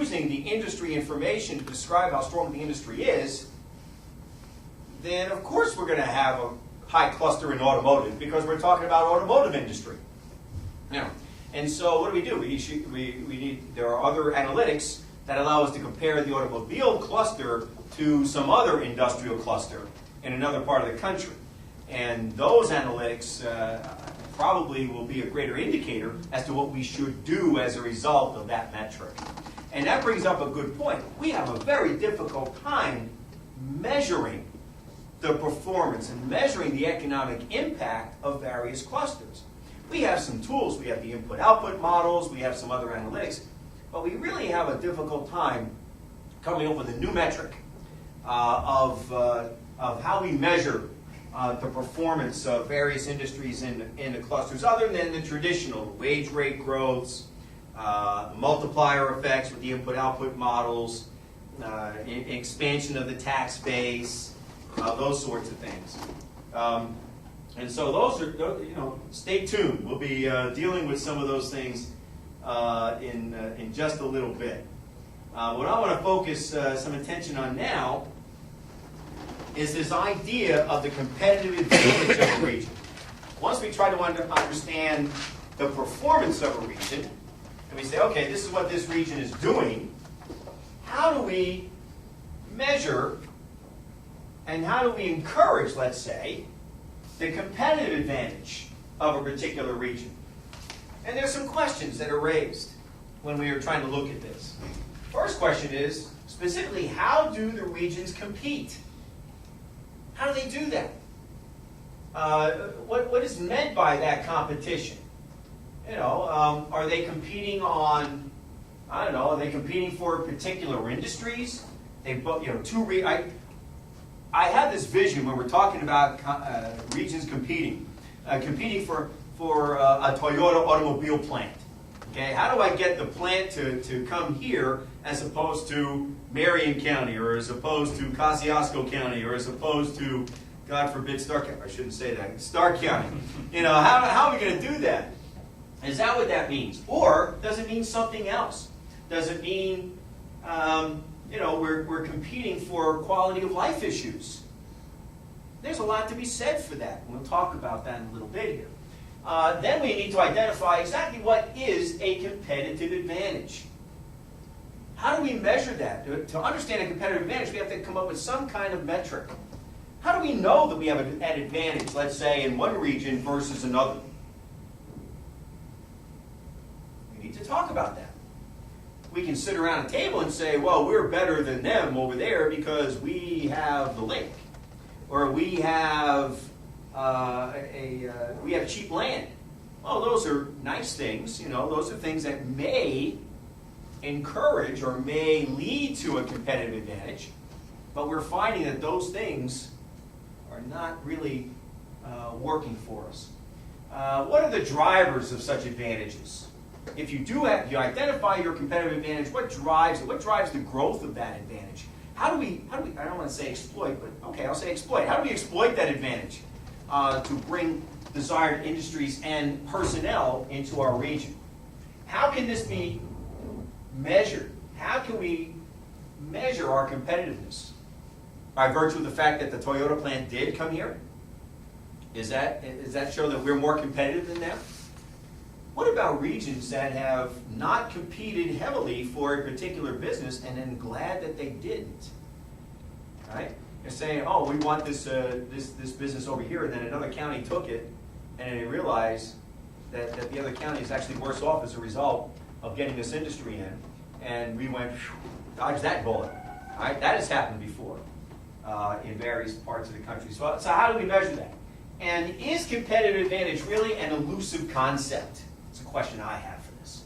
using the industry information to describe how strong the industry is, then of course we're going to have a high cluster in automotive because we're talking about automotive industry. Now, and so what do? There are other analytics that allow us to compare the automobile cluster to some other industrial cluster in another part of the country. And those analytics probably will be a greater indicator as to what we should do as a result of that metric. And that brings up a good point. We have a very difficult time measuring the performance and measuring the economic impact of various clusters. We have some tools. We have the input-output models. We have some other analytics. But we really have a difficult time coming up with a new metric of how we measure the performance of various industries in the clusters, other than the traditional wage rate growths, multiplier effects with the input-output models, expansion of the tax base, those sorts of things. And so those are, stay tuned. We'll be dealing with some of those things in just a little bit. What I want to focus some attention on now is this idea of the competitive advantage of a region. Once we try to understand the performance of a region, and we say, okay, this is what this region is doing, how do we measure and how do we encourage, let's say, the competitive advantage of a particular region? And there's some questions that are raised when we are trying to look at this. First question is, specifically, how do the regions compete? How do they do that? What is meant by that competition? Are they competing on, are they competing for particular industries? I have this vision when we're talking about regions competing for a Toyota automobile plant. Okay, how do I get the plant to come here as opposed to Marion County, or as opposed to Kosciuszko County, or as opposed to, God forbid, Stark County? I shouldn't say that. Stark County. How are we going to do that? Is that what that means? Or does it mean something else? Does it mean, we're competing for quality of life issues? There's a lot to be said for that. We'll talk about that in a little bit here. Then we need to identify exactly what is a competitive advantage. How do we measure that? To understand a competitive advantage, we have to come up with some kind of metric. How do we know that we have an advantage, let's say, in one region versus another? We need to talk about that. We can sit around a table and say, well, we're better than them over there because we have the lake, or we have cheap land. Well, those are nice things. Those are things that may encourage or may lead to a competitive advantage, but we're finding that those things are not really working for us. What are the drivers of such advantages? If you identify your competitive advantage, what drives it? What drives the growth of that advantage? How do we, I don't want to say exploit, but okay, I'll say exploit. How do we exploit that advantage to bring desired industries and personnel into our region? How can this be measured? How can we measure our competitiveness? By virtue of the fact that the Toyota plant did come here? Does that show that we're more competitive than them? What about regions that have not competed heavily for a particular business and then glad that they didn't? Right? They're saying, oh, we want this business over here, and then another county took it, and they realized that the other county is actually worse off as a result of getting this industry in, and we went, dodge that bullet. All right? That has happened before in various parts of the country. So how do we measure that? And is competitive advantage really an elusive concept? It's a question I have for this.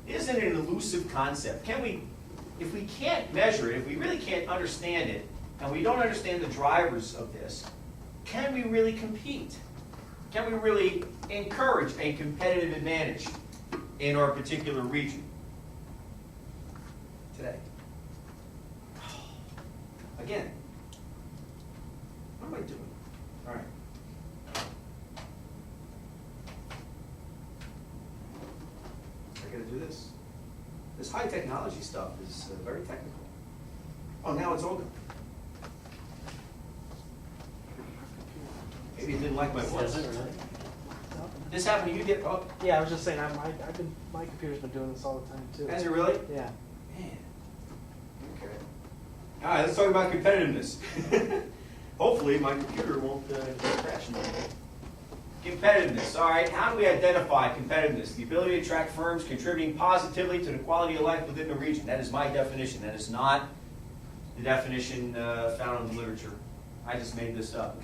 Is it an elusive concept? If we can't measure it, if we really can't understand it, and we don't understand the drivers of this, can we really compete? Can we really encourage a competitive advantage in our particular region today? Again, what am I doing? All right. I got to do this. This highlighter high technology stuff is very technical. Oh, now it's older. Maybe you didn't like my voice. Is it really? This happened to you? Oh, Yeah, I was just saying, my computer's been doing this all the time too. has it really? Yeah. Man. Okay. All right, let's talk about competitiveness. Hopefully, my computer won't crash. Competitiveness. All right, how do we identify competitiveness? The ability to attract firms contributing positively to the quality of life within the region. That is my definition. That is not the definition found in the literature. I just made this up.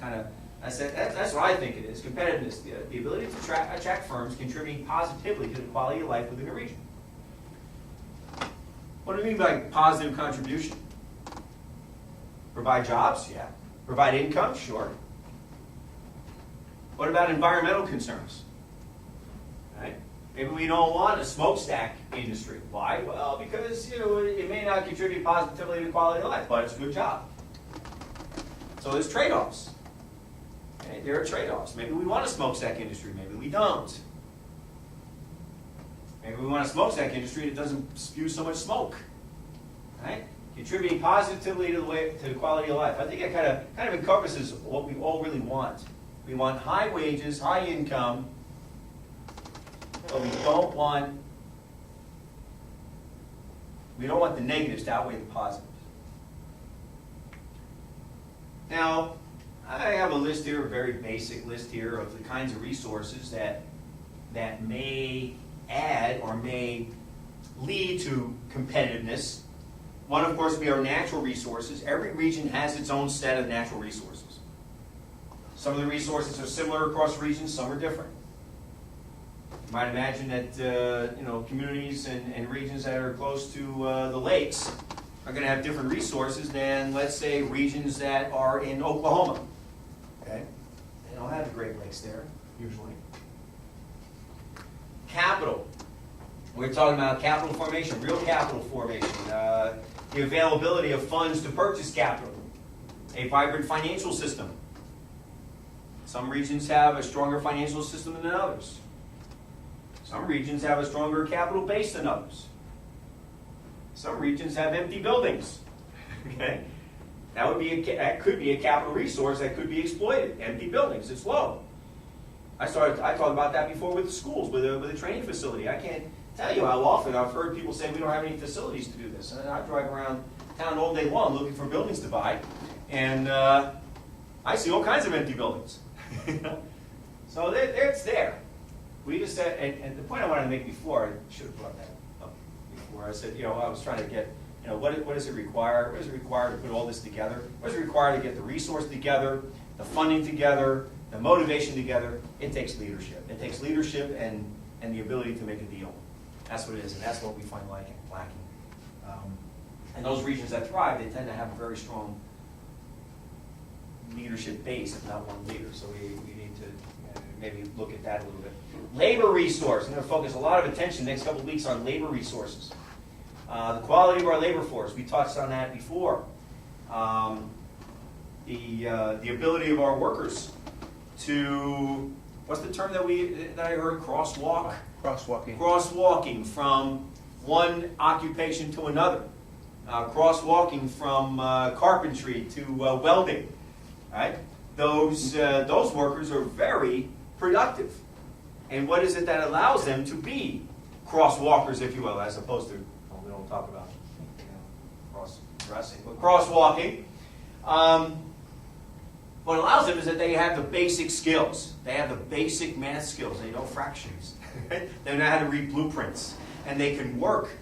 I said that's what I think it is. Competitiveness, the ability to attract firms contributing positively to the quality of life within a region. What do you mean by positive contribution? Provide jobs? Yeah. Provide income? Sure. What about environmental concerns? Right? Maybe we don't want a smokestack industry. Why? Well, because it may not contribute positively to the quality of life, but it's a good job. So there's trade-offs. Okay? There are trade-offs. Maybe we want a smokestack industry. Maybe we don't. Maybe we want a smokestack industry that doesn't spew so much smoke. Right? Contributing positively to the quality of life. I think it kind of encompasses what we all really want. We want high wages, high income, but we don't want the negatives to outweigh the positives. Now, I have a list here, a very basic list here of the kinds of resources that may add or may lead to competitiveness. One, of course, would be our natural resources. Every region has its own set of natural resources. Some of the resources are similar across regions, some are different. You might imagine that communities and regions that are close to the lakes are going to have different resources than, let's say, regions that are in Oklahoma. Okay? They don't have the Great Lakes there, usually. Capital. We're talking about capital formation, real capital formation. The availability of funds to purchase capital. A vibrant financial system. Some regions have a stronger financial system than others. Some regions have a stronger capital base than others. Some regions have empty buildings. Okay? That could be a capital resource that could be exploited. Empty buildings, it's low. I talked about that before with the schools, with a training facility. I can't tell you how often I've heard people say we don't have any facilities to do this. And I drive around town all day long looking for buildings to buy, and I see all kinds of empty buildings. So it's there. We just said, and the point I wanted to make before, I should have brought that up before. I said, I was trying to get, what does it require? What does it require to put all this together? What does it require to get the resource together, the funding together, the motivation together? It takes leadership. It takes leadership and the ability to make a deal. That's what it is, and that's what we find lacking. And those regions that thrive, they tend to have a very strong leadership base, if not one leader. So we need to maybe look at that a little bit. Labor resource. I'm going to focus a lot of attention the next couple of weeks on labor resources. The quality of our labor force. We touched on that before. The ability of our workers to, what's the term that I heard? Crosswalk? Crosswalking. Crosswalking from one occupation to another. Crosswalking from carpentry to welding. Right? Those workers are very productive. And what is it that allows them to be crosswalkers, if you will, as opposed to, we don't talk about cross-dressing, but crosswalking. What allows them is that they have the basic skills. They have the basic math skills. They know fractions. They know how to read blueprints. And they can work